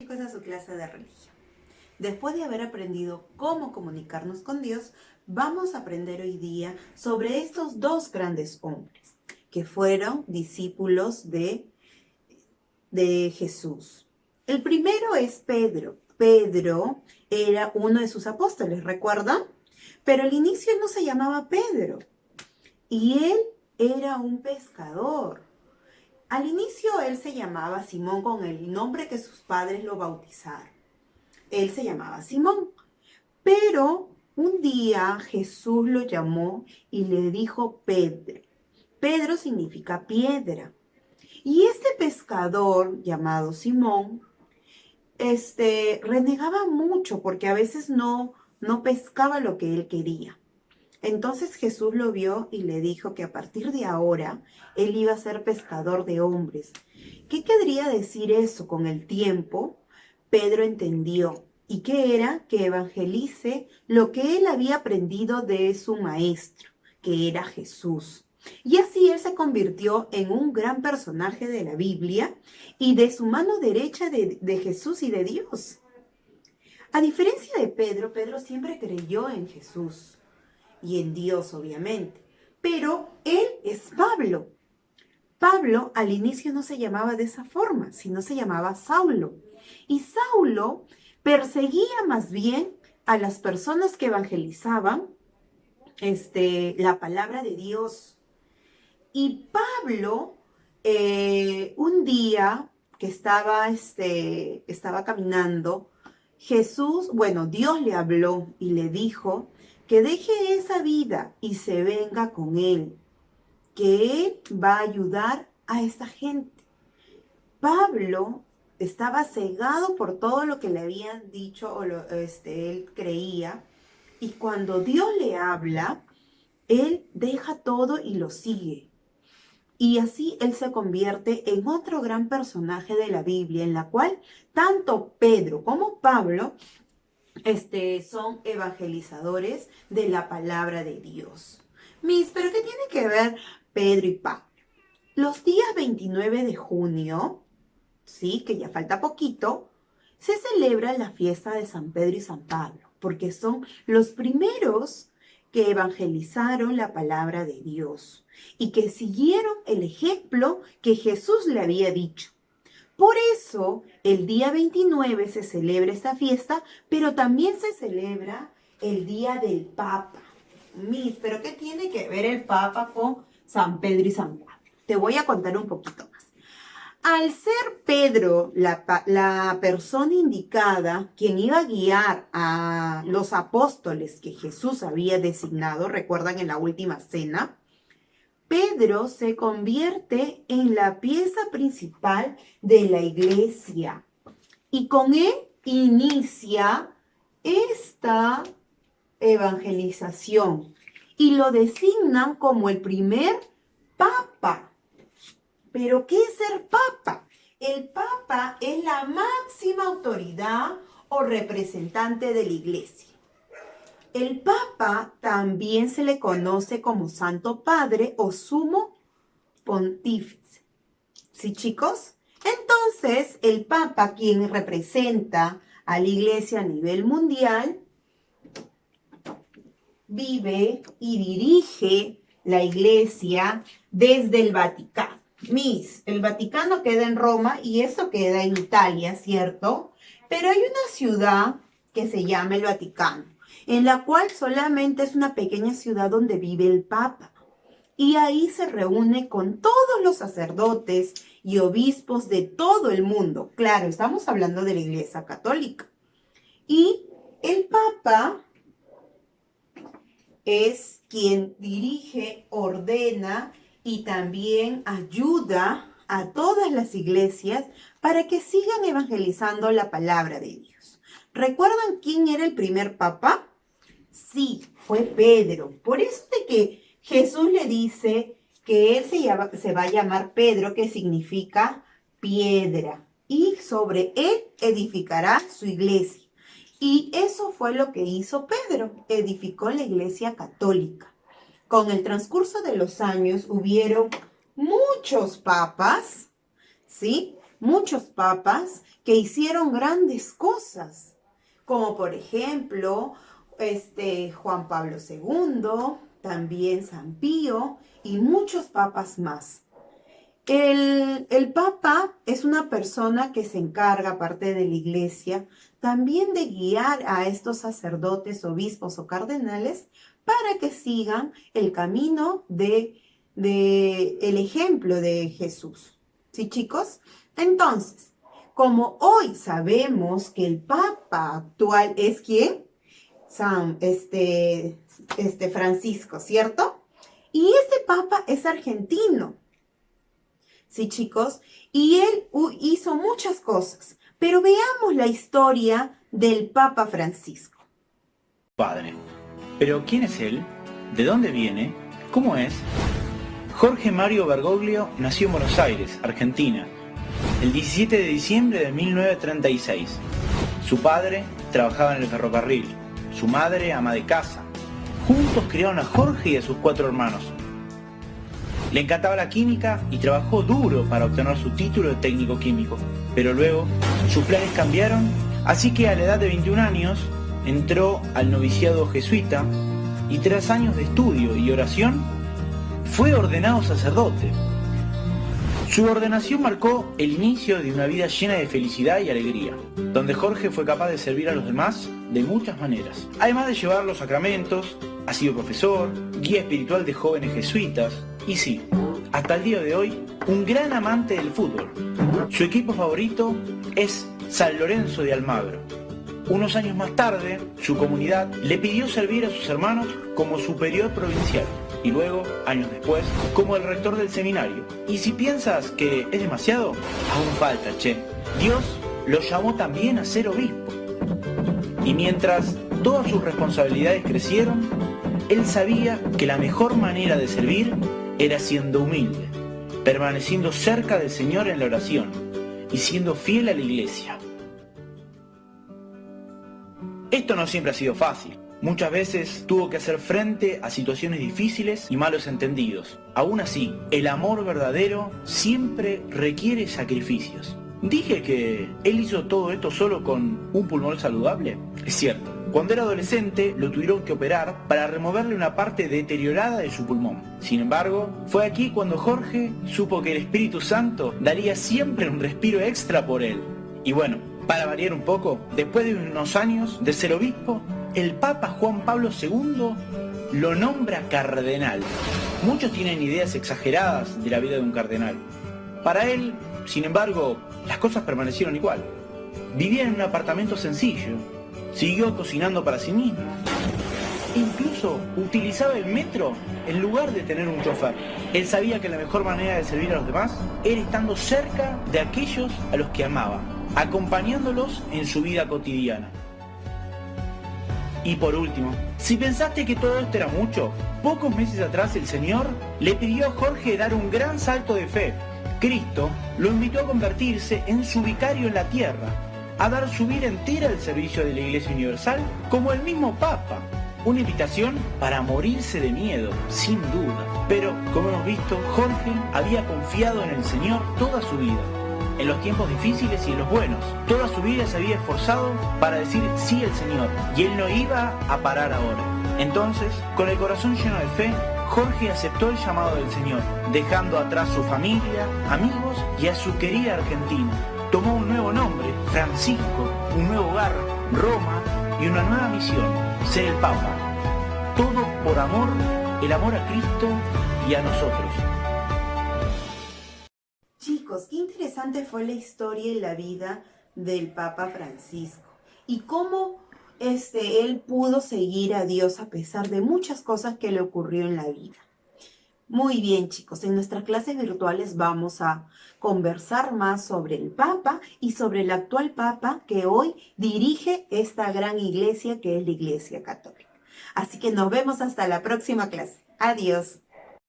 A su clase de religión. Después de haber aprendido cómo comunicarnos con Dios, vamos a aprender hoy día sobre estos dos grandes hombres que fueron discípulos de Jesús. El primero es Pedro. Pedro era uno de sus apóstoles, ¿recuerdan? Pero al inicio no se llamaba Pedro y él era un pescador. Al inicio él se llamaba Simón con el nombre que sus padres lo bautizaron. Él se llamaba Simón, pero un día Jesús lo llamó y le dijo Pedro. Pedro significa piedra. Y este pescador llamado Simón, renegaba mucho porque a veces no pescaba lo que él quería. Entonces Jesús lo vio y le dijo que a partir de ahora él iba a ser pescador de hombres. ¿Qué querría decir eso? Con el tiempo, Pedro entendió. ¿Y qué era? Que evangelice lo que él había aprendido de su maestro, que era Jesús. Y así él se convirtió en un gran personaje de la Biblia y de su mano derecha de Jesús y de Dios. A diferencia de Pedro, Pedro siempre creyó en Jesús y en Dios, obviamente. Pero él es Pablo. Pablo al inicio no se llamaba de esa forma, sino se llamaba Saulo. Y Saulo perseguía más bien a las personas que evangelizaban la palabra de Dios. Y Pablo, un día que estaba caminando, Dios le habló y le dijo que deje esa vida y se venga con él, que él va a ayudar a esta gente. Pablo estaba cegado por todo lo que le habían dicho él creía, y cuando Dios le habla, él deja todo y lo sigue. Y así él se convierte en otro gran personaje de la Biblia, en la cual tanto Pedro como Pablo son evangelizadores de la palabra de Dios. ¿Pero qué tiene que ver Pedro y Pablo? Los días 29 de junio, sí, que ya falta poquito, se celebra la fiesta de San Pedro y San Pablo, porque son los primeros que evangelizaron la palabra de Dios y que siguieron el ejemplo que Jesús le había dicho. Por eso, el día 29 se celebra esta fiesta, pero también se celebra el Día del Papa. ¿Pero qué tiene que ver el Papa con San Pedro y San Pablo? Te voy a contar un poquito más. Al ser Pedro la persona indicada, quien iba a guiar a los apóstoles que Jesús había designado, recuerdan en la última cena, Pedro se convierte en la pieza principal de la iglesia y con él inicia esta evangelización y lo designan como el primer papa. ¿Pero qué es ser papa? El papa es la máxima autoridad o representante de la iglesia. El Papa también se le conoce como Santo Padre o Sumo Pontífice. ¿Sí, chicos? Entonces, el Papa, quien representa a la Iglesia a nivel mundial, vive y dirige la Iglesia desde el Vaticano. El Vaticano queda en Roma y eso queda en Italia, ¿cierto? Pero hay una ciudad que se llama el Vaticano, en la cual solamente es una pequeña ciudad donde vive el Papa. Y ahí se reúne con todos los sacerdotes y obispos de todo el mundo. Claro, estamos hablando de la Iglesia Católica. Y el Papa es quien dirige, ordena y también ayuda a todas las iglesias para que sigan evangelizando la palabra de Dios. ¿Recuerdan quién era el primer papa? Sí, fue Pedro. Por eso de que Jesús le dice que él se va a llamar Pedro, que significa piedra, y sobre él edificará su iglesia. Y eso fue lo que hizo Pedro, edificó la iglesia católica. Con el transcurso de los años hubieron muchos papas, ¿sí? muchos papas que hicieron grandes cosas, como por ejemplo Juan Pablo II, también San Pío y muchos papas más. El papa es una persona que se encarga, aparte de la iglesia, también de guiar a estos sacerdotes, obispos o cardenales para que sigan el camino el ejemplo de Jesús. ¿Sí, chicos? Entonces, como hoy sabemos que el papa actual es ¿quién? Francisco, ¿cierto? Y este papa es argentino. Sí, chicos, y él hizo muchas cosas, pero veamos la historia del Papa Francisco. Padre. Pero ¿quién es él? ¿De dónde viene? ¿Cómo es? Jorge Mario Bergoglio nació en Buenos Aires, Argentina, el 17 de diciembre de 1936. Su padre trabajaba en el ferrocarril, su madre ama de casa. Juntos criaron a Jorge y a sus 4 hermanos. Le encantaba la química y trabajó duro para obtener su título de técnico químico. Pero luego sus planes cambiaron, así que a la edad de 21 años entró al noviciado jesuita y tras años de estudio y oración fue ordenado sacerdote. Su ordenación marcó el inicio de una vida llena de felicidad y alegría, donde Jorge fue capaz de servir a los demás de muchas maneras. Además de llevar los sacramentos, ha sido profesor, guía espiritual de jóvenes jesuitas y sí, hasta el día de hoy, un gran amante del fútbol. Su equipo favorito es San Lorenzo de Almagro. Unos años más tarde, su comunidad le pidió servir a sus hermanos como superior provincial y luego, años después, como el rector del seminario. Y si piensas que es demasiado, aún falta, che. Dios lo llamó también a ser obispo. Y mientras todas sus responsabilidades crecieron, él sabía que la mejor manera de servir era siendo humilde, permaneciendo cerca del Señor en la oración y siendo fiel a la iglesia. Esto no siempre ha sido fácil. Muchas veces tuvo que hacer frente a situaciones difíciles y malos entendidos. Aún así, el amor verdadero siempre requiere sacrificios. ¿Dije que él hizo todo esto solo con un pulmón saludable? Es cierto. Cuando era adolescente lo tuvieron que operar para removerle una parte deteriorada de su pulmón. Sin embargo, fue aquí cuando Jorge supo que el Espíritu Santo daría siempre un respiro extra por él. Y bueno, para variar un poco, después de unos años de ser obispo, el Papa Juan Pablo II lo nombra cardenal. Muchos tienen ideas exageradas de la vida de un cardenal. Para él, sin embargo, las cosas permanecieron igual. Vivía en un apartamento sencillo, siguió cocinando para sí mismo. Incluso utilizaba el metro en lugar de tener un chofer. Él sabía que la mejor manera de servir a los demás era estando cerca de aquellos a los que amaba, acompañándolos en su vida cotidiana. Y por último, si pensaste que todo esto era mucho, pocos meses atrás el Señor le pidió a Jorge dar un gran salto de fe. Cristo lo invitó a convertirse en su vicario en la tierra, a dar su vida entera al servicio de la Iglesia Universal como el mismo Papa. Una invitación para morirse de miedo, sin duda. Pero, como hemos visto, Jorge había confiado en el Señor toda su vida, en los tiempos difíciles y en los buenos. Toda su vida se había esforzado para decir sí al Señor, y él no iba a parar ahora. Entonces, con el corazón lleno de fe, Jorge aceptó el llamado del Señor, dejando atrás su familia, amigos y a su querida Argentina. Tomó un nuevo nombre, Francisco, un nuevo hogar, Roma y una nueva misión, ser el Papa. Todo por amor, el amor a Cristo y a nosotros. Chicos, qué interesante fue la historia y la vida del Papa Francisco y cómo él pudo seguir a Dios a pesar de muchas cosas que le ocurrió en la vida. Muy bien, chicos, en nuestras clases virtuales vamos a conversar más sobre el Papa y sobre el actual Papa que hoy dirige esta gran iglesia que es la Iglesia Católica. Así que nos vemos hasta la próxima clase. Adiós.